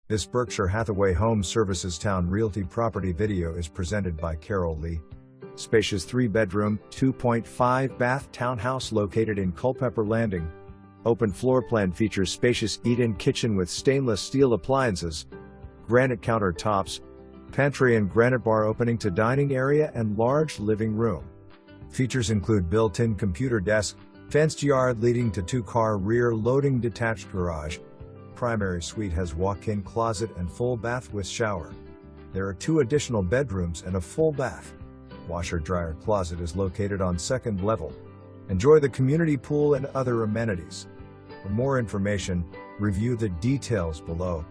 This Berkshire Hathaway Home Services Towne Realty property video is presented by Carole Lee. Spacious 3-bedroom, 2.5-bath townhouse located in Culpepper Landing. Open floor plan features spacious eat-in kitchen with stainless steel appliances, granite countertops, pantry and granite bar opening to dining area and large living room. Features include built-in computer desk, fenced yard leading to 2-car rear loading detached garage. Primary suite has walk-in closet and full bath with shower. There are 2 additional bedrooms and a full bath. Washer-dryer closet is located on 2nd level. Enjoy the community pool and other amenities. For more information, review the details below.